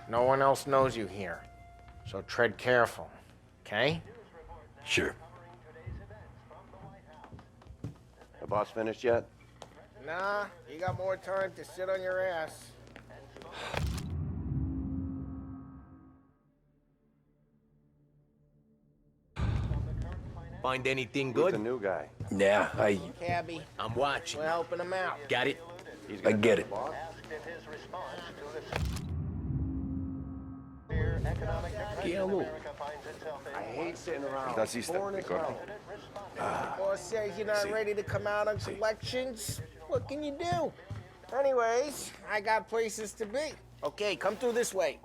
No one else knows you here. So tread careful, okay? Sure. The boss finished yet? Nah, you got more time to sit on your ass. Find anything Who's good? the new guy? Yeah, Cabby, I'm watching. we're helping him out. Got it? He's I gonna get tell it. the boss? I hate sitting around. That's Boss says you're not ready to come out on collections. What can you do? Anyways, I got places to be. Okay, come through this way.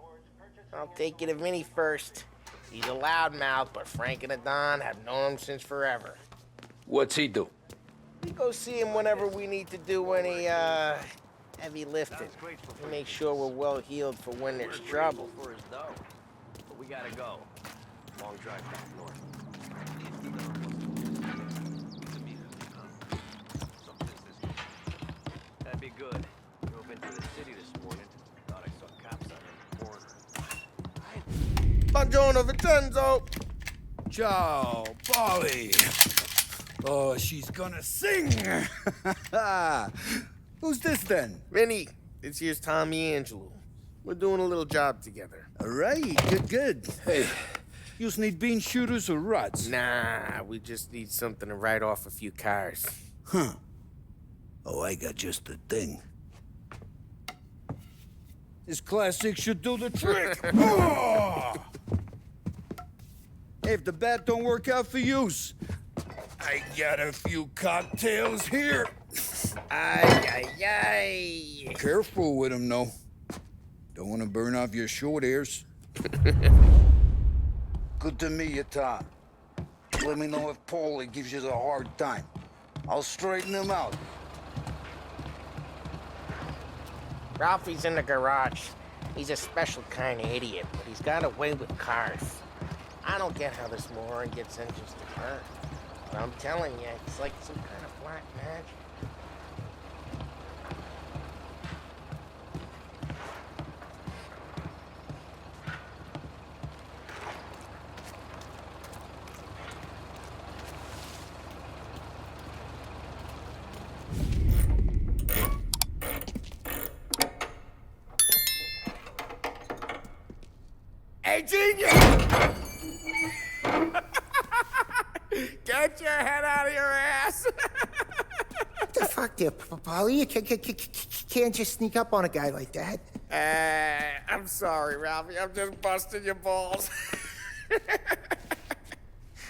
I'll take you to Vinny first. He's a loudmouth, but Frank and the Don have known him since forever. What's he do? We go see him whenever we need to do any, heavy lifting. We make sure we're well healed for when there's trouble. But we gotta go. Long drive back north. That'd be good. Drove into the city this morning. Thought I saw cops on the corner. Buongiorno, Vincenzo! Ciao, Polly. Oh, she's gonna sing. Who's this then? Vinny, this here's Tommy Angelo. We're doing a little job together. All right, good. Hey, you need bean shooters or rods? Nah, we just need something to write off a few cars. Huh. Oh, I got just the thing. This classic should do the trick. Oh! Hey, if the bat don't work out for yous, I got a few cocktails here. Ay, ay, ay. Careful with them, though. Don't want to burn off your short hairs. Good to meet you, Tom. Let me know if Paulie gives you the hard time. I'll straighten him out. Ralphie's in the garage. He's a special kind of idiot, but he's got a way with cars. I don't get how this moron gets engines to turn. But I'm telling you, it's like some kind of black magic. Hey, genius! Get your head out of your ass! What the fuck there, Polly? You can't just sneak up on a guy like that. I'm sorry, Ralphie. I'm just busting your balls.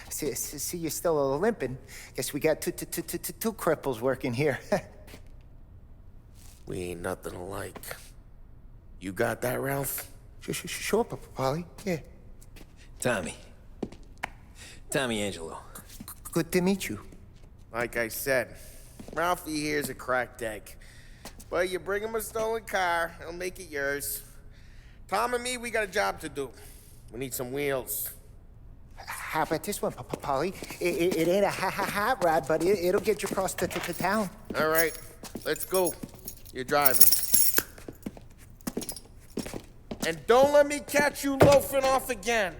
See, you're still limping. Guess we got two cripples working here. We ain't nothing alike. You got that, Ralph? Sure, Polly. Yeah. Tommy Angelo. Good to meet you. Like I said, Ralphie here's a cracked egg. But you bring him a stolen car, he'll make it yours. Tom and me, we got a job to do. We need some wheels. How about this one, Polly? It ain't a hot rod, but it'll get you across to town. All right, let's go. You're driving. And don't let me catch you loafing off again.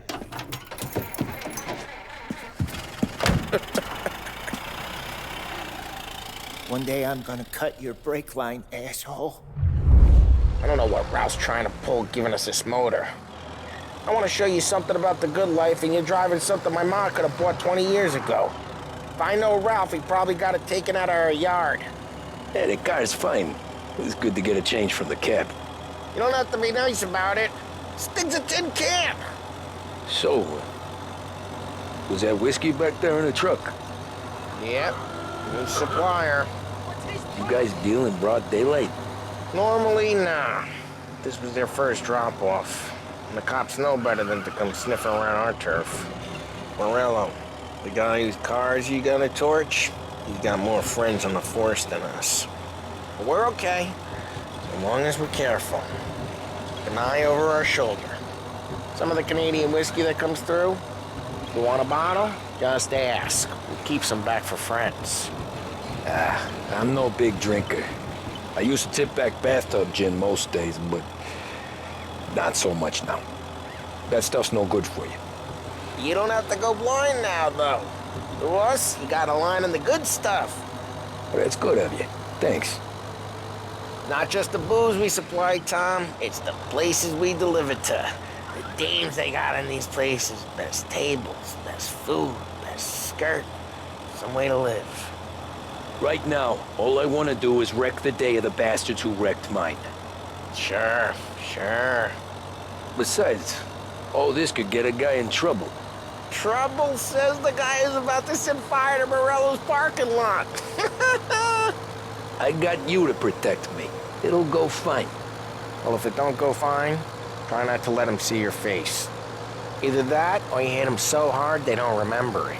One day I'm gonna cut your brake line, asshole. I don't know what Ralph's trying to pull giving us this motor. I want to show you something about the good life, and you're driving something my mom could have bought 20 years ago. If I know Ralph, he probably got it taken out of our yard. Yeah, the car's fine. It's good to get a change from the cab. You don't have to be nice about it. This thing's a tin can. So, was that whiskey back there in the truck? Yep, new supplier. You guys deal in broad daylight? Normally, nah. This was their first drop-off. And the cops know better than to come sniffing around our turf. Morello, the guy whose cars you got a torch, he's got more friends on the force than us. But we're okay, as long as we're careful. Keep an eye over our shoulder. Some of the Canadian whiskey that comes through, you want a bottle? Just ask. We'll keep some back for friends. I'm no big drinker. I used to tip back bathtub gin most days, but Not so much now. That stuff's no good for you. You don't have to go blind now, though. To us, you got a line on the good stuff. Well, that's good of you. Thanks. Not just the booze we supply, Tom. It's the places we deliver to. The dames they got in these places. Best tables, best food, best skirt. Some way to live. Right now, all I want to do is wreck the day of the bastards who wrecked mine. Sure. Besides, all this could get a guy in trouble. Trouble, says the guy who's about to set fire to Morello's parking lot. I got you to protect me. It'll go fine. Well, if it don't go fine, try not to let them see your face. Either that, or you hit them so hard they don't remember it.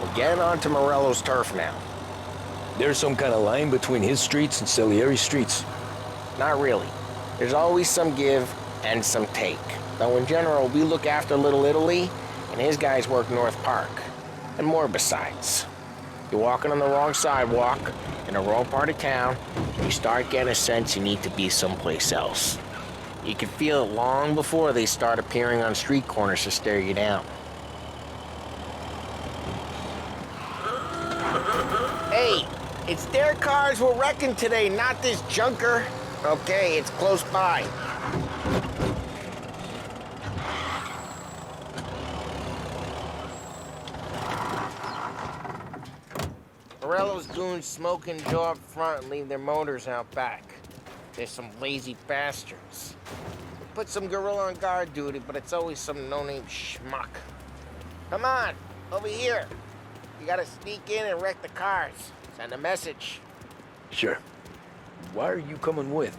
We're getting onto Morello's turf now. There's some kind of line between his streets and Salieri's streets. Not really. There's always some give and some take. Though in general, we look after Little Italy, and his guys work North Park. And more besides. You're walking on the wrong sidewalk, in the wrong part of town, you start getting a sense you need to be someplace else. You can feel it long before they start appearing on street corners to stare you down. Hey, it's their cars we're wrecking today, not this junker. Okay, it's close by. Morello's goons smoke and jaw up front and leave their motors out back. They're some lazy bastards. We put some gorilla on guard duty, but it's always some no-name schmuck. Come on, over here. You gotta sneak in and wreck the cars. Send a message. Sure. Why are you coming with?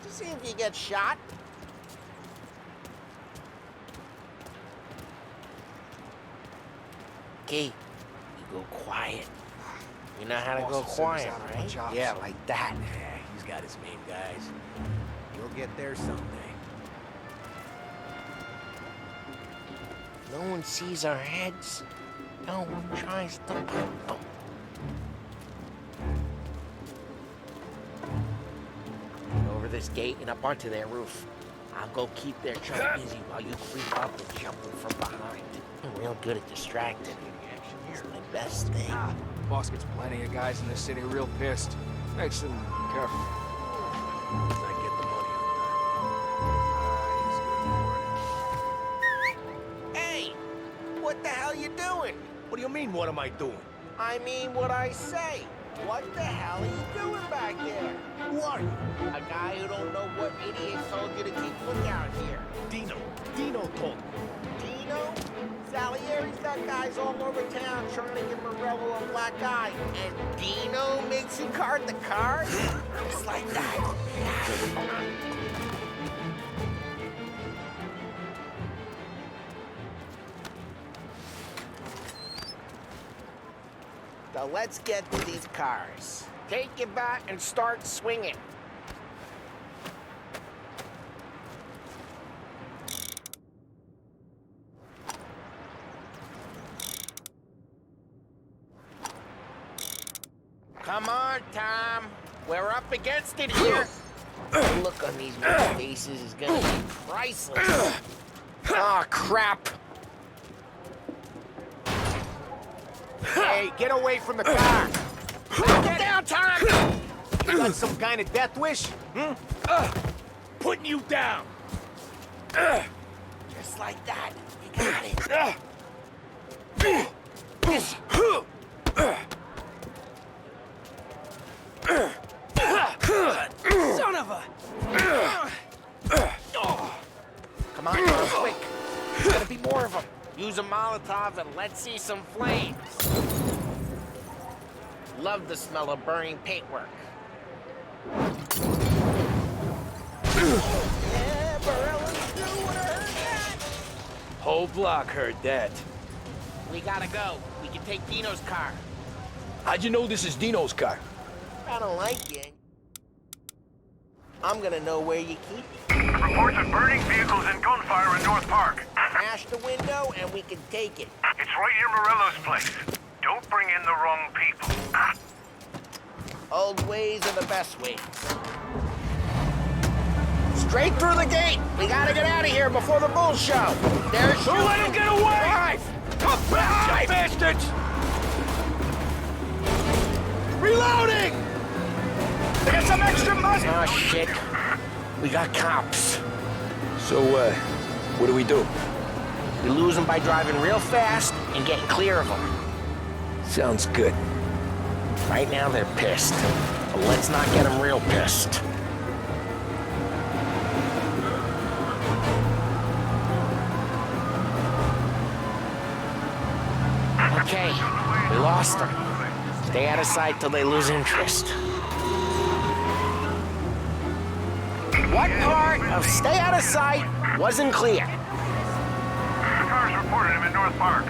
To see if you get shot. Okay, you go quiet. You know how to go quiet, right? Yeah, like that. Yeah, he's got his main guys. You'll get there someday. No one sees our heads. No one tries to pop them. Over this gate and up onto their roof. I'll go keep their truck busy while you creep up and jump them from behind. I'm real good at distracting. It's my best thing. Boss gets plenty of guys in this city real pissed. Makes them careful. I get the money on that. Hey! What the hell you doing? What do you mean, what am I doing? I mean what I say. What the hell are you doing back there? Who are you? A guy who don't know what idiot told you to keep lookout here. Dino. Dino told me. Dino? Salieri's got guys all over town trying to give Morello a black eye. And Dino makes you cart the cars? Just like that. So let's get to these cars. Take your bat and start swinging. Come on, Tom. We're up against it here. The look on these men's faces is gonna be priceless. Oh, crap. Hey, get away from the car! Get down, Tom! You got some kind of death wish? Putting you down! Just like that. You got it. Son of a... Come on, Tom, quick. There's gonna be more of them. Use a Molotov and let's see some flames. Love the smell of burning paintwork. Yeah, Morello's through. Would have heard that. Whole block heard that. We gotta go. We can take Dino's car. How'd you know this is Dino's car? I don't like you. I'm gonna know where you keep it. Reports of burning vehicles and gunfire in North Park. smash the window and we can take it. It's right near Morello's place. Don't bring in the wrong people. Old ways are the best ways. Straight through the gate. We gotta get out of here before the bulls show. There's Don't let him get away! Drive! Come back, you bastards! Reloading! They got some extra money! Oh, shit. We got cops. So, what do we do? We lose them by driving real fast and getting clear of them. Sounds good. Right now, they're pissed. But let's not get them real pissed. Okay, we lost them. Stay out of sight till they lose interest. What part of stay out of sight wasn't clear? Cars reported him in North Park.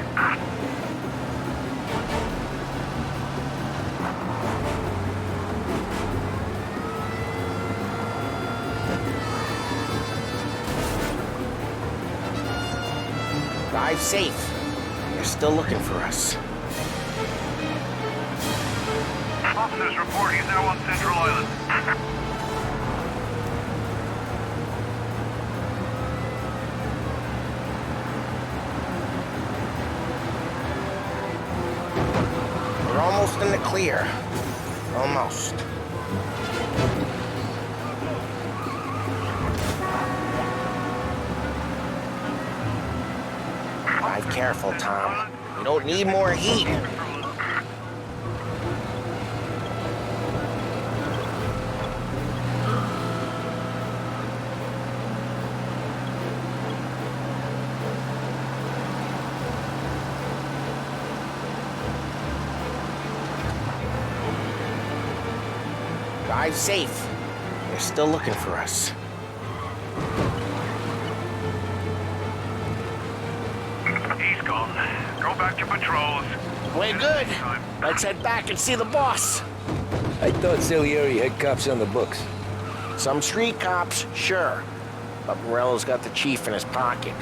Drive safe. They're still looking for us. Officers report he's now on Central Island. We're almost in the clear. Almost. Drive careful, Tom. We don't need more heat. Drive safe. They're still looking for us. He's gone. Go back to patrols. We're good. Let's head back and see the boss. I thought Salieri had cops on the books. Some street cops, sure. But Morello's got the chief in his pocket.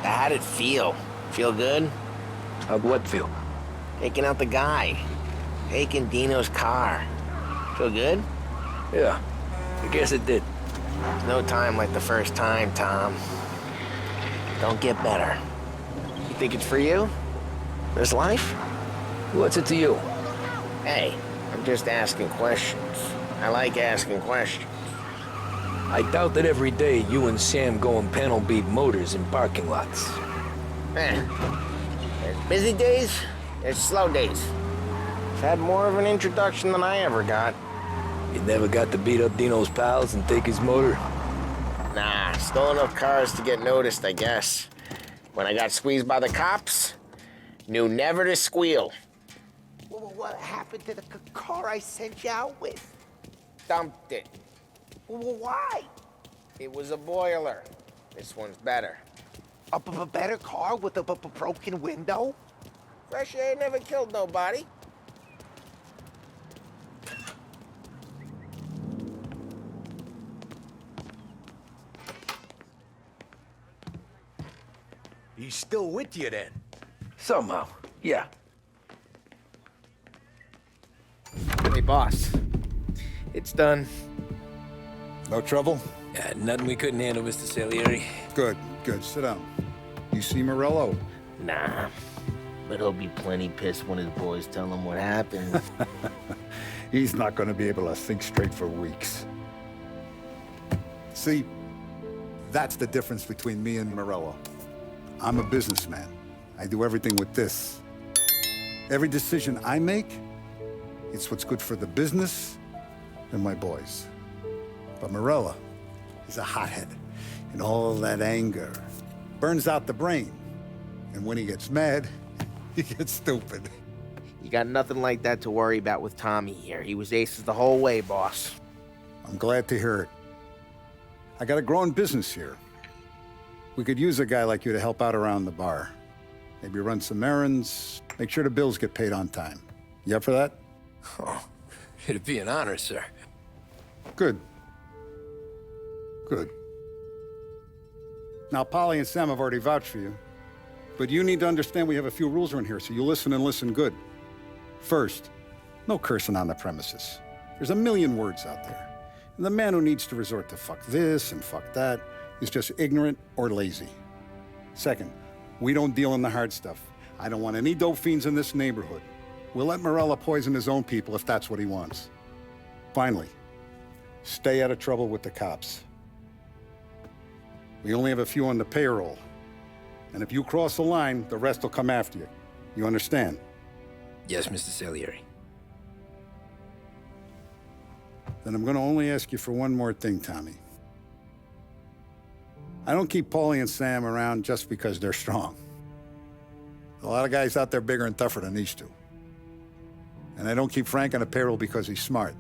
How'd it feel? Feel good? How'd what feel? Taking out the guy. Taking Dino's car. Feel good? Yeah, I guess it did. There's no time like the first time, Tom. Don't get better. You think it's for you? This life? What's it to you? Hey, I'm just asking questions. I like asking questions. I doubt that every day you and Sam go and panel beat motors in parking lots. There's busy days, there's slow days. I've had more of an introduction than I ever got. You never got to beat up Dino's pals and take his motor? Nah, stole enough cars to get noticed, I guess. When I got squeezed by the cops, knew never to squeal. What happened to the car I sent you out with? Dumped it. Why? It was a boiler. This one's better. A better car with a broken window? Fresh air never killed nobody. He's still with you then? Somehow, yeah. Hey, boss. It's done. No trouble? Yeah, nothing we couldn't handle, Mr. Salieri. Good, good. Sit down. You see Morello? Nah. But he'll be plenty pissed when his boys tell him what happened. He's not going to be able to think straight for weeks. See, that's the difference between me and Morello. I'm a businessman. I do everything with this. Every decision I make, it's what's good for the business and my boys. But Morello, he's a hothead. And all that anger burns out the brain. And when he gets mad, he gets stupid. You got nothing like that to worry about with Tommy here. He was aces the whole way, boss. I'm glad to hear it. I got a growing business here. We could use a guy like you to help out around the bar. Maybe run some errands, make sure the bills get paid on time. You up for that? Oh, it'd be an honor, sir. Good. Good. Now, Polly and Sam have already vouched for you. But you need to understand we have a few rules around here, so you listen and listen good. First, no cursing on the premises. There's a million words out there. And the man who needs to resort to fuck this and fuck that is just ignorant or lazy. Second, we don't deal in the hard stuff. I don't want any dope fiends in this neighborhood. We'll let Morella poison his own people if that's what he wants. Finally, stay out of trouble with the cops. We only have a few on the payroll. And if you cross the line, the rest will come after you. You understand? Yes, Mr. Salieri. Then I'm gonna only ask you for one more thing, Tommy. I don't keep Paulie and Sam around just because they're strong. A lot of guys out there bigger and tougher than these two. And I don't keep Frank on a payroll because he's smart.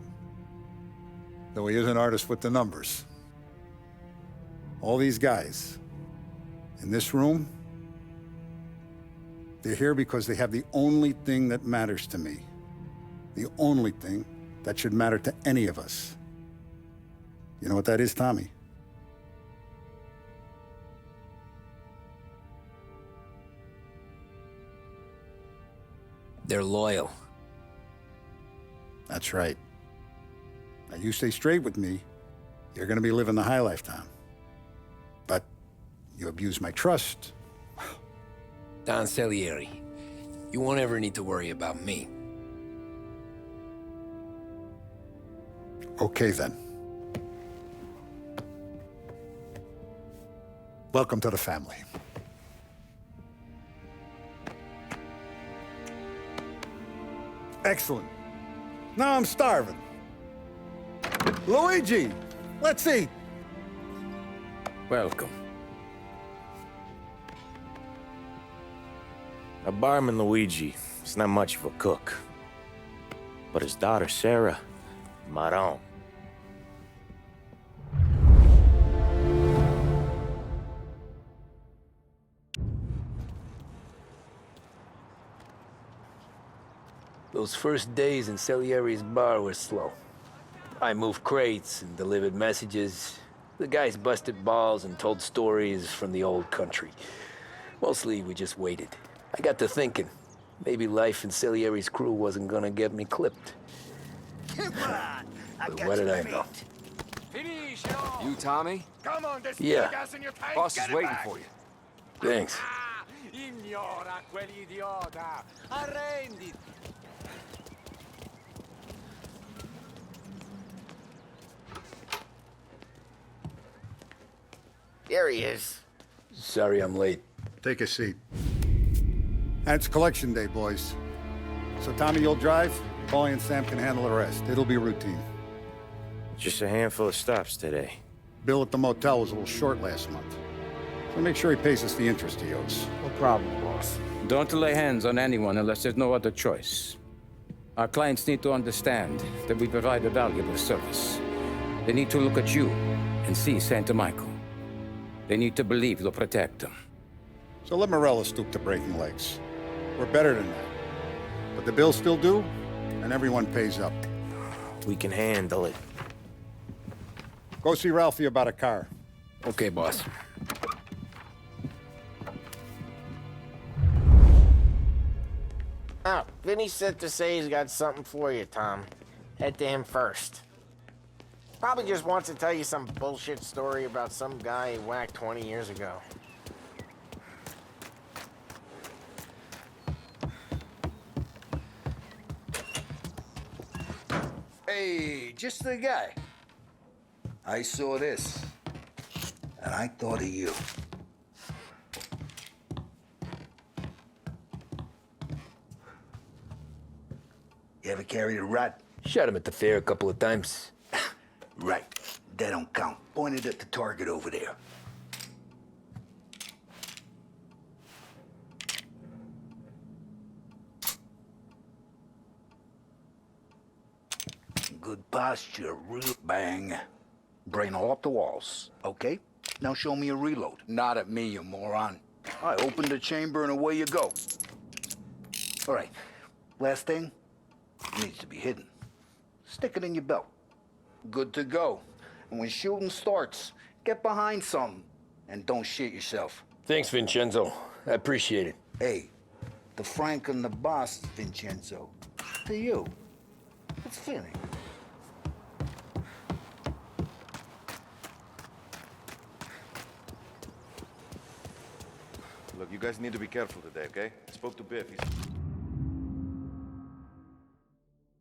Though he is an artist with the numbers. All these guys in this room, they're here because they have the only thing that matters to me. The only thing that should matter to any of us. You know what that is, Tommy? They're loyal. That's right. Now, you stay straight with me, you're gonna be living the high life, Tom. But you abuse my trust. Don Salieri, you won't ever need to worry about me. Okay, then. Welcome to the family. Excellent. Now I'm starving. Luigi, let's eat. Welcome. A barman Luigi is not much of a cook. But his daughter Sarah, Maron. Those first days in Salieri's bar were slow. I moved crates and delivered messages. The guys busted balls and told stories from the old country. Mostly, we just waited. I got to thinking, maybe life in Salieri's crew wasn't gonna get me clipped. Come on, But what did I know? You, Tommy? Yeah, Boss is waiting for you. thanks. Ignora quell'idiota! Arrenditi! There he is. Sorry I'm late. Take a seat. And it's collection day, boys. So Tommy, you'll drive. Paulie and Sam can handle the rest. It'll be routine. Just a handful of stops today. Bill at the motel was a little short last month. So make sure he pays us the interest he owes. No problem, boss. Don't lay hands on anyone unless there's no other choice. Our clients need to understand that we provide a valuable service. They need to look at you and see Santa Michael. They need to believe you'll protect them. So let Morella stoop to breaking legs. We're better than that. But the bills still due, and everyone pays up. We can handle it. Go see Ralphie about a car. Okay, boss. Oh, Vinny said to say he's got something for you, Tom. Head to him first. Probably just wants to tell you some bullshit story about some guy he whacked 20 years ago. Hey, just the guy. I saw this, and I thought of you. You ever carried a rat? Shot him at the fair a couple of times. Right. That don't count. Pointed at the target over there. Good posture, real bang. Brain all up the walls, okay? Now show me a reload. Not at me, you moron. I opened the chamber and away you go. All right, last thing, needs to be hidden. Stick it in your belt. Good to go. And when shooting starts, Get behind something and don't shit yourself. Thanks, Vincenzo. I appreciate it. Hey, the Frank and the boss, Vincenzo. To you. It's feeling. Look, you guys need to be careful today, okay? I spoke to Biff. He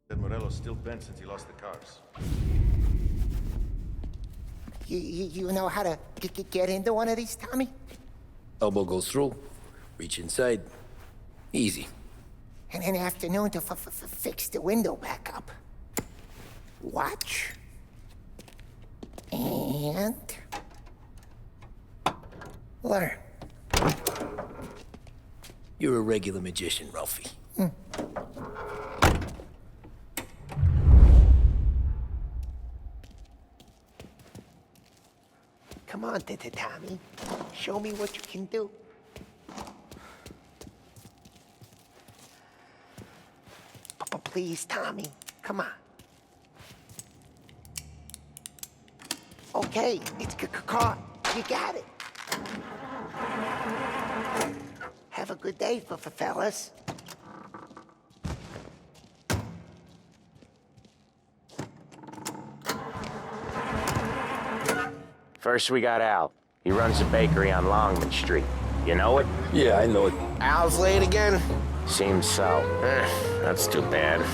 said Morello's still bent since he lost the cars. You know how to get into one of these, Tommy? Elbow goes through, reach inside. Easy. And an afternoon to fix the window back up. Watch. And... learn. You're a regular magician, Ralphie. Come on, Tommy. Show me what you can do. Please, Tommy. Come on. Okay, it's caught. You got it. Have a good day, fellas. First, we got Al. He runs a bakery on Longman Street. You know it? Yeah, I know it. Al's late again? Seems so. That's too bad.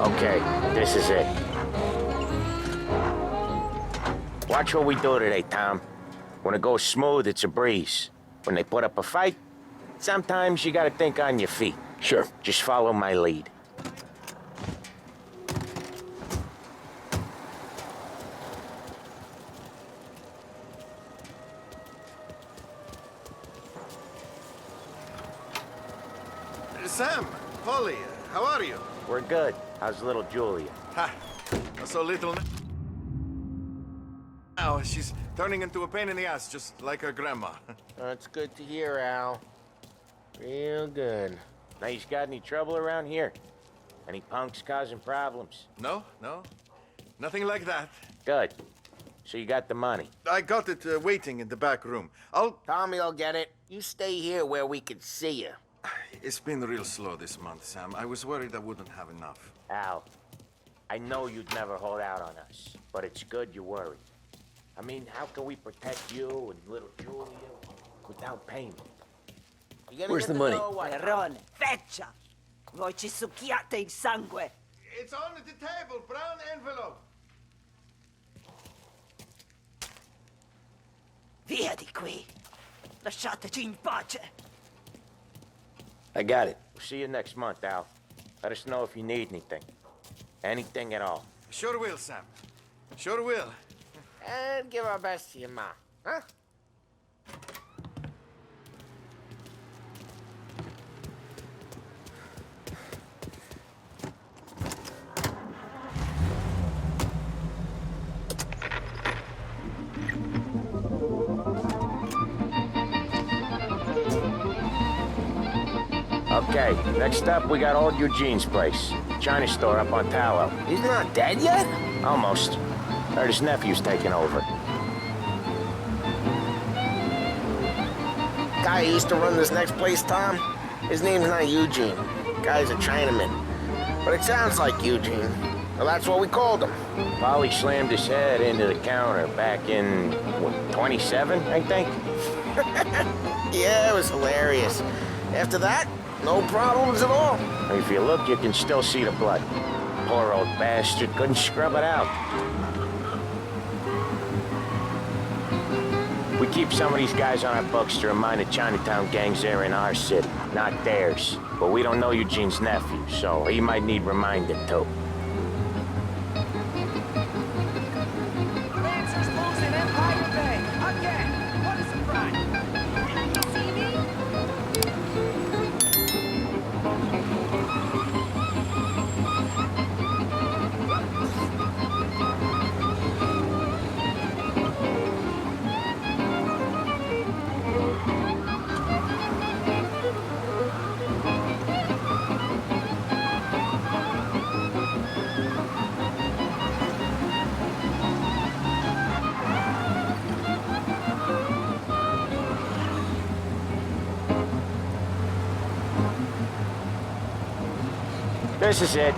Okay, this is it. Watch what we do today, Tom. When it goes smooth, it's a breeze. When they put up a fight, sometimes you gotta think on your feet. Sure. Just follow my lead. Sam, Polly, how are you? We're good. How's little Julia? Ha! So little now. She's turning into a pain in the ass, just like her grandma. That's good to hear, Al. Real good. Now, you got any trouble around here? Any punks causing problems? No, no. Nothing like that. Good. So you got the money? I got it waiting in the back room. Tommy will get it. You stay here where we can see you. It's been real slow this month, Sam. I was worried I wouldn't have enough. Al, I know you'd never hold out on us, but it's good you're worried. I mean, how can we protect you and little Julia without payment? Where's the money? Perrone, feccia! Voi ci succhiate il sangue! It's on the table, brown envelope. Via di qui! Lasciateci in pace! I got it. We'll see you next month, Al. Let us know if you need anything. Anything at all. Sure will, Sam. Sure will. And give our best to your ma, huh? Okay, next up, we got old Eugene's place. China store up on Tallow. He's not dead yet? Almost. Heard his nephew's taking over. Guy who used to run this next place, Tom, his name's not Eugene. Guy's a Chinaman. But it sounds like Eugene. Well, that's what we called him. Polly slammed his head into the counter back in, what, 27, I think? Yeah, it was hilarious. After that, no problems at all. If you look, you can still see the blood. Poor old bastard couldn't scrub it out. We keep some of these guys on our books to remind the Chinatown gangs they're in our city, not theirs. But we don't know Eugene's nephew, so he might need reminding too. Lancers losing Empire Bay. Again. What a surprise. See me? This is it.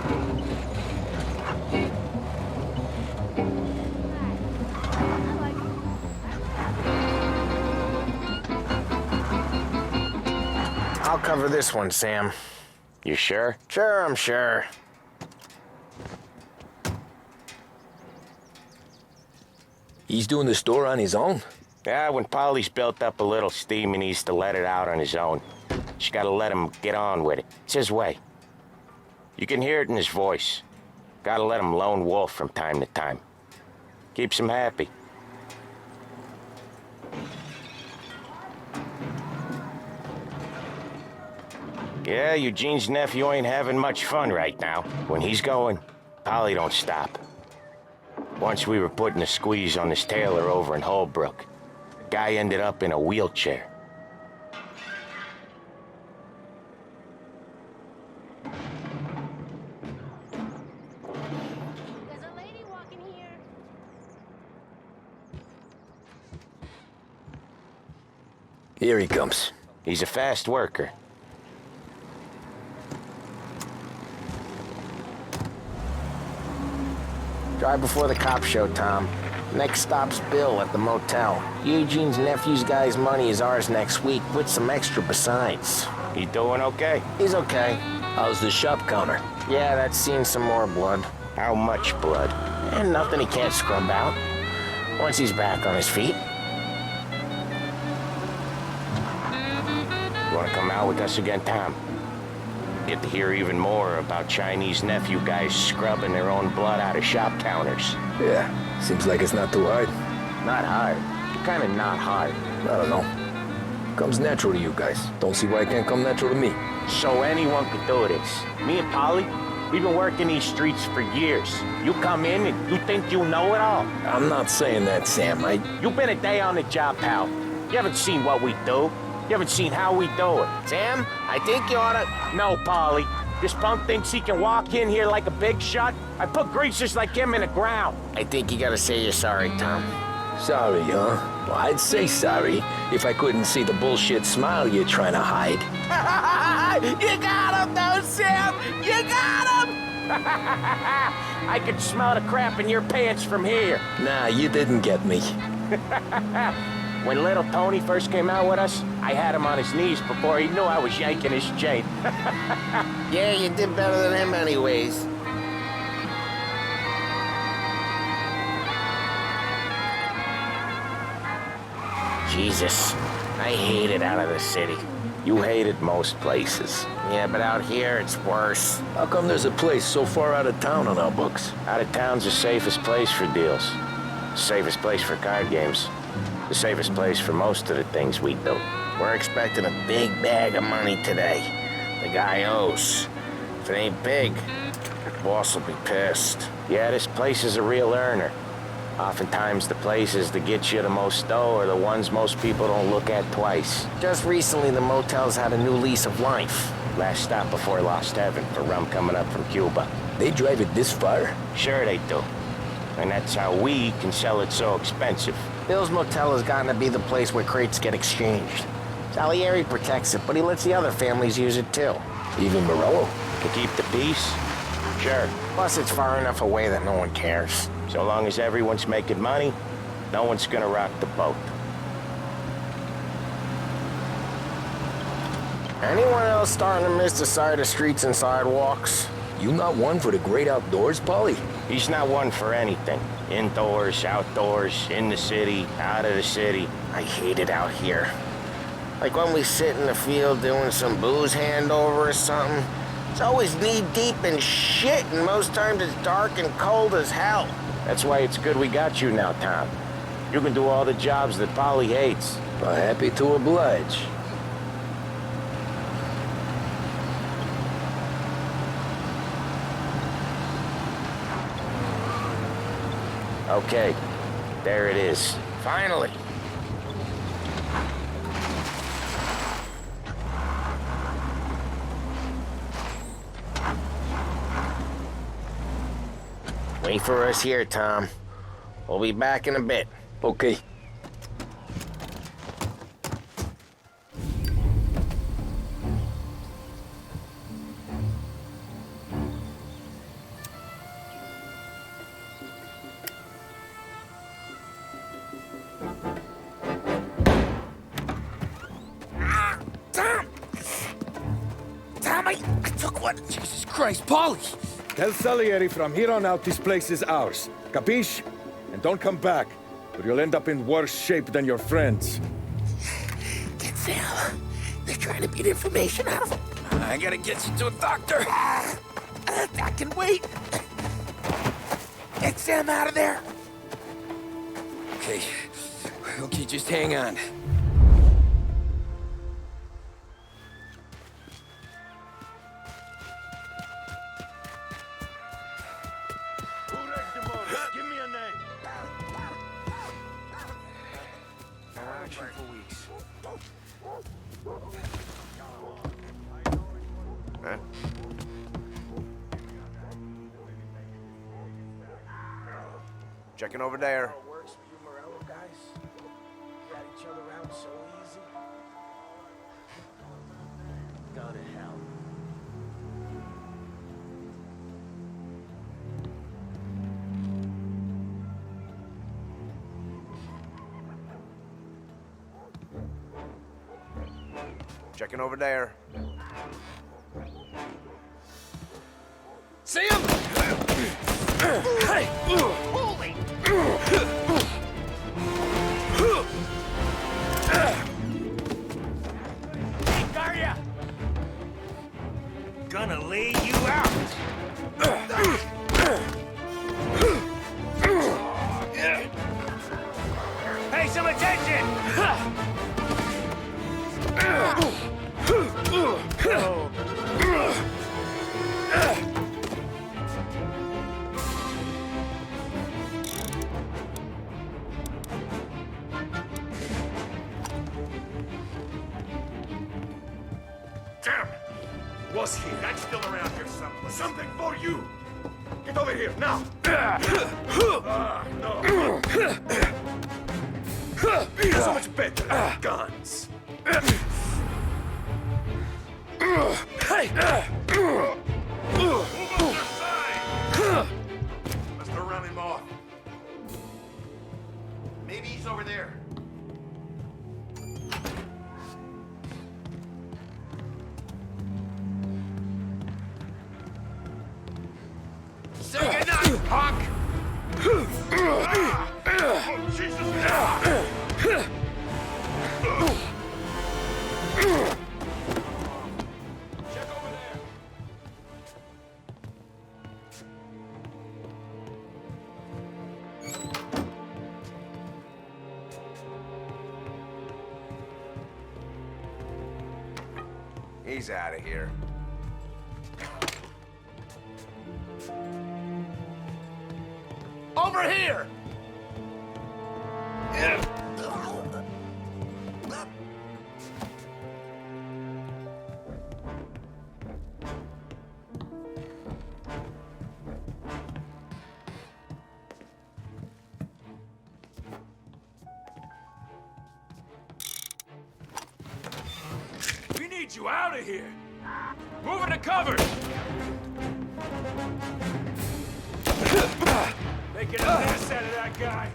I'll cover this one, Sam. You sure? Sure, I'm sure. He's doing the store on his own? Yeah, when Polly's built up a little steam, he needs to let it out on his own. Just gotta let him get on with it. It's his way. You can hear it in his voice. Gotta let him lone wolf from time to time. Keeps him happy. Yeah, Eugene's nephew ain't having much fun right now. When he's going, Polly don't stop. Once we were putting a squeeze on this tailor over in Holbrook. The guy ended up in a wheelchair. There's a lady walking here. Here he comes. He's a fast worker. Drive before the cops show, Tom. Next stop's Bill at the motel. Eugene's nephew's guy's money is ours next week, with some extra besides. He doing okay? He's okay. How's the shop counter? Yeah, that's seen some more blood. How much blood? And nothing he can't scrub out. Once he's back on his feet. You wanna come out with us again, Tom? Get to hear even more about Chinese nephew guys scrubbing their own blood out of shop counters. Yeah, seems like it's not too hard. Not hard. Kinda not hard. I don't know. Comes natural to you guys. Don't see why it can't come natural to me. So anyone could do this. Me and Polly, we've been working these streets for years. You come in and you think you know it all. I'm not saying that, Sam. You've been a day on the job, pal. You haven't seen what we do. You haven't seen how we do it. Sam, I think you oughta... No, Polly. This punk thinks he can walk in here like a big shot. I put greasers like him in the ground. I think you gotta say you're sorry, Tom. Sorry, huh? Well, I'd say sorry if I couldn't see the bullshit smile you're trying to hide. You got him, though, Sam! You got him! I could smell the crap in your pants from here. Nah, you didn't get me. When little Tony first came out with us, I had him on his knees before he knew I was yanking his chain. Yeah, you did better than him anyways. Jesus, I hate it out of the city. You hate it most places. Yeah, but out here, it's worse. How come there's a place so far out of town on our books? Out of town's the safest place for deals. Safest place for card games. The safest place for most of the things we do. We're expecting a big bag of money today. The guy owes. If it ain't big, the boss will be pissed. Yeah, this place is a real earner. Oftentimes the places that get you the most dough are the ones most people don't look at twice. Just recently, the motel's had a new lease of life. Last stop before Lost Heaven for rum coming up from Cuba. They drive it this far? Sure they do. And that's how we can sell it so expensive. Bill's motel has gotten to be the place where crates get exchanged. Salieri protects it, but he lets the other families use it too. Even Morello? To keep the peace? Sure. Plus, it's far enough away that no one cares. So long as everyone's making money, no one's gonna rock the boat. Anyone else starting to miss the sight of streets and sidewalks? You not one for the great outdoors, Paulie? He's not one for anything. Indoors, outdoors, in the city, out of the city. I hate it out here. Like when we sit in the field doing some booze handover or something. It's always knee-deep in shit, and most times it's dark and cold as hell. That's why it's good we got you now, Tom. You can do all the jobs that Polly hates. Well, happy to oblige. Okay, there it is. Finally. Wait for us here, Tom. We'll be back in a bit. Okay. Tom, I took one. Jesus Christ, Paulie! Tell Salieri from here on out this place is ours. Capiche? And don't come back, or you'll end up in worse shape than your friends. Get Sam. They're trying to beat information out of him. I gotta get you to a doctor. I can wait. Get Sam out of there. Okay. Okay, just hang on. Give me a name. Action for weeks. Huh? Checking over there. Works for you Morello guys. Got each other out so easy. Go to hell. Checking over there. See him? Hey! Holy! Hey, Daria! Gonna lay you out! Pay some attention! Damn! Was he? That's still around here someplace. Something for you! Get over here, now! No. So much better. Guns. Hey! Move on the side! Must have run him off. Maybe he's over there. Say goodnight, punk! Oh, Jesus! Check over there. He's out of here. Over here! We need you out of here! Move to cover! Making a mess out of that guy.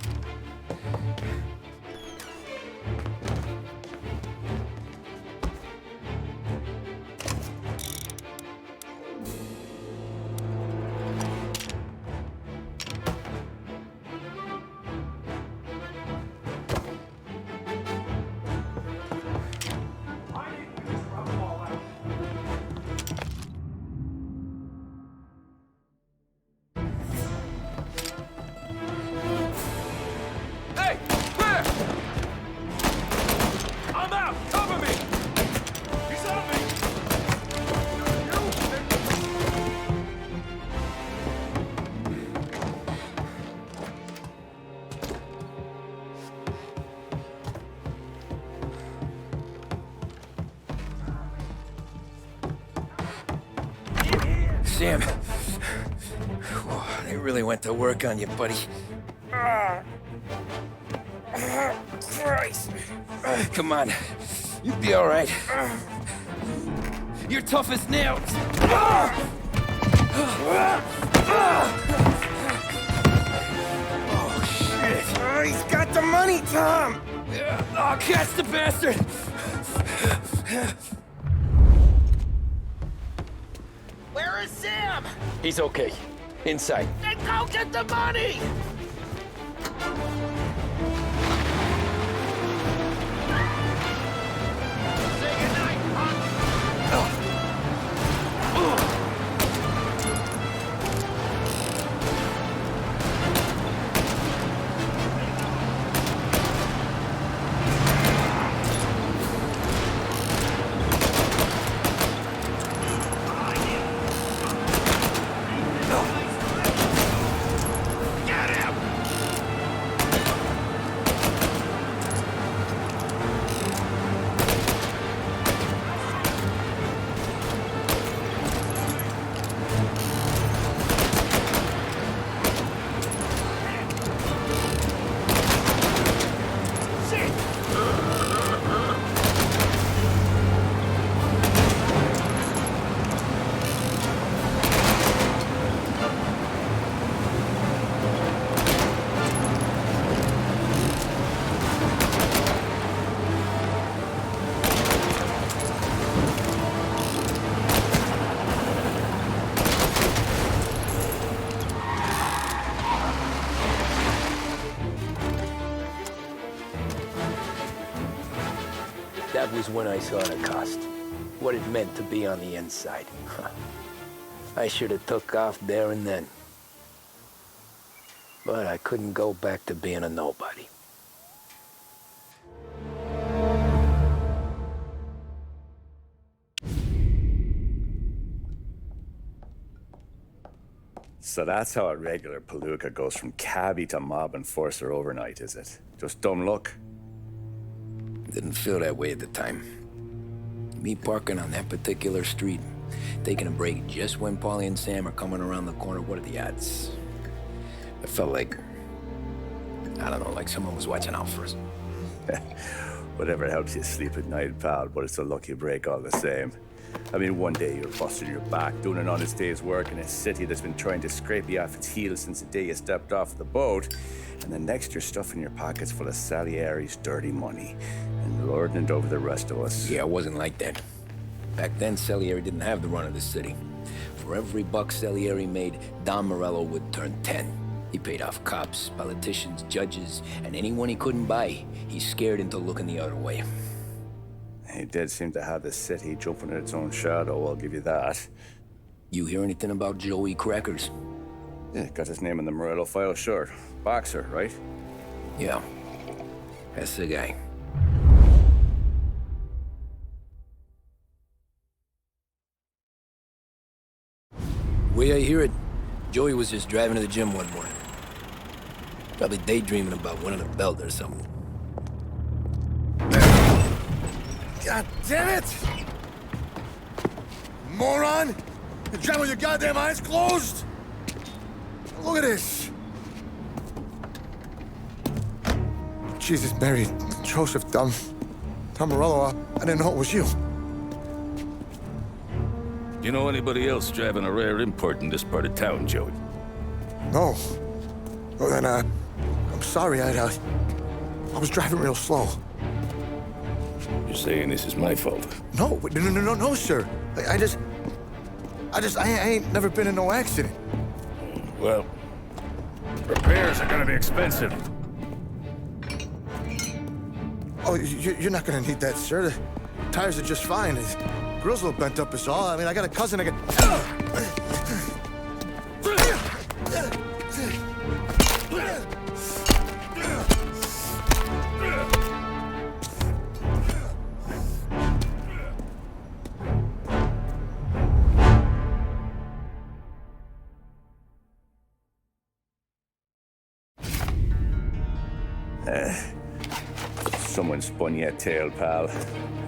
Hey! Where? I'm out! Cover me! He's on me! Sam. They really went to work on you, buddy. Christ. Come on. You'll be all right. You're tough as nails. Oh, shit. He's got the money, Tom. Oh, catch the bastard. Where is Sam? He's okay. Inside. Then go get the money! That was when I saw the cost. What it meant to be on the inside. I should have took off there and then. But I couldn't go back to being a nobody. So that's how a regular palooka goes from cabbie to mob enforcer overnight, is it? Just dumb luck? Didn't feel that way at the time. Me parking on that particular street, taking a break just when Paulie and Sam are coming around the corner, what are the odds? I felt like, I don't know, like someone was watching out for us. Whatever helps you sleep at night, pal, but it's a lucky break all the same. I mean, one day you're busting your back, doing an honest day's work in a city that's been trying to scrape you off its heels since the day you stepped off the boat, and the next you're stuffing your pockets full of Salieri's dirty money and lording it over the rest of us. Yeah, it wasn't like that. Back then, Salieri didn't have the run of the city. For every buck Salieri made, Don Morello would turn 10. He paid off cops, politicians, judges, and anyone he couldn't buy, he scared into looking the other way. He did seem to have the city jumping at its own shadow, I'll give you that. You hear anything about Joey Crackers? Yeah, got his name in the Morello file, sure. Boxer, right? Yeah, that's the guy. Way I hear it, Joey was just driving to the gym one morning. Probably daydreaming about winning a belt or something. God damn it! Moron! You drive with your goddamn eyes closed? Look at this! Jesus, Mary, Joseph, Tom Morello, I didn't know it was you. You know anybody else driving a rare import in this part of town, Joey? No. Well, then, I'm sorry. I was driving real slow. You're saying this is my fault? No, sir. I ain't never been in no accident. Well, repairs are gonna be expensive. Oh, you're not gonna need that, sir. The tires are just fine. The grill's a little bent up is all. I mean, I got a cousin I Someone spun you a tale, pal.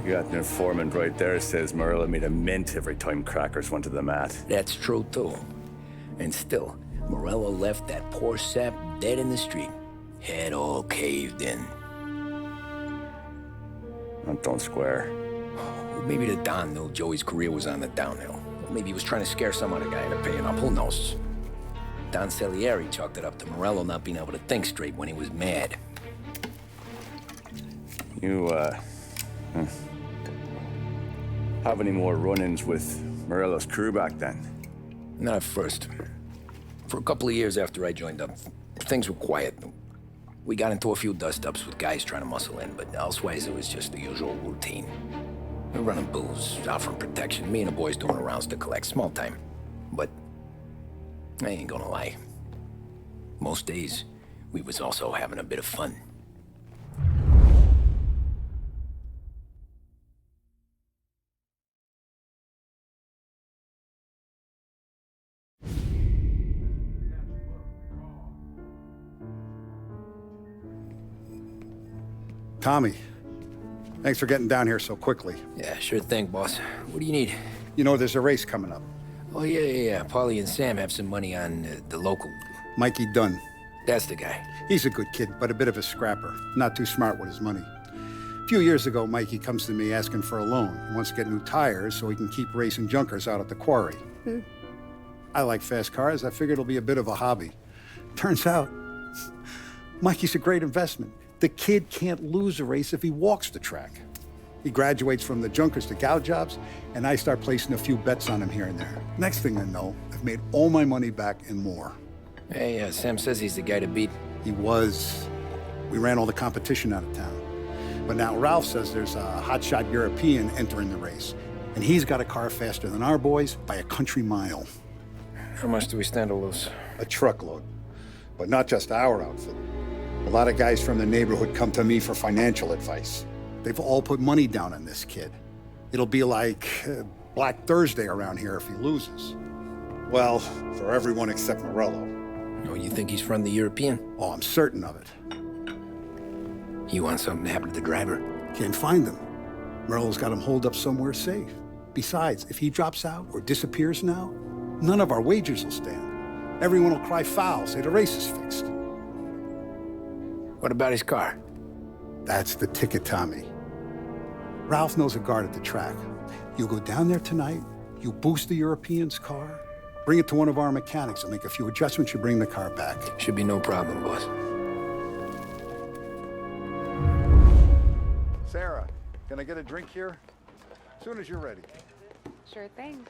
You got an informant right there says Morello made a mint every time crackers went to the mat. That's true, too. And still, Morello left that poor sap dead in the street. Head all caved in. That don't square. Maybe the Don knew Joey's career was on the downhill. Maybe he was trying to scare some other guy into paying up. Who knows? Don Salieri chalked it up to Morello not being able to think straight when he was mad. You, have any more run-ins with Morello's crew back then? Not at first. For a couple of years after I joined up, things were quiet. We got into a few dust-ups with guys trying to muscle in, but elsewise it was just the usual routine. We're running booze, offering protection, me and the boys doing the rounds to collect, small time. But I ain't gonna lie. Most days, we was also having a bit of fun. Tommy, thanks for getting down here so quickly. Yeah, sure thing, boss. What do you need? You know, there's a race coming up. Oh, yeah. Paulie and Sam have some money on the local. Mikey Dunn. That's the guy. He's a good kid, but a bit of a scrapper. Not too smart with his money. A few years ago, Mikey comes to me asking for a loan. He wants to get new tires so he can keep racing junkers out at the quarry. I like fast cars. I figured it'll be a bit of a hobby. Turns out, Mikey's a great investment. The kid can't lose a race if he walks the track. He graduates from the junkers to gal jobs, and I start placing a few bets on him here and there. Next thing I know, I've made all my money back and more. Hey, Sam says he's the guy to beat. He was. We ran all the competition out of town. But now Ralph says there's a hotshot European entering the race, and he's got a car faster than our boys by a country mile. How much do we stand to lose? A truckload. But not just our outfit. A lot of guys from the neighborhood come to me for financial advice. They've all put money down on this kid. It'll be like Black Thursday around here if he loses. Well, for everyone except Morello. Oh, you think he's from the European? Oh, I'm certain of it. You want something to happen to the driver? Can't find him. Morello's got him holed up somewhere safe. Besides, if he drops out or disappears now, none of our wagers will stand. Everyone will cry foul, say the race is fixed. What about his car? That's the ticket, Tommy. Ralph knows a guard at the track. You go down there tonight, you boost the European's car, bring it to one of our mechanics, and make a few adjustments, you bring the car back. Should be no problem, boss. Sarah, can I get a drink here? As soon as you're ready. Sure thing.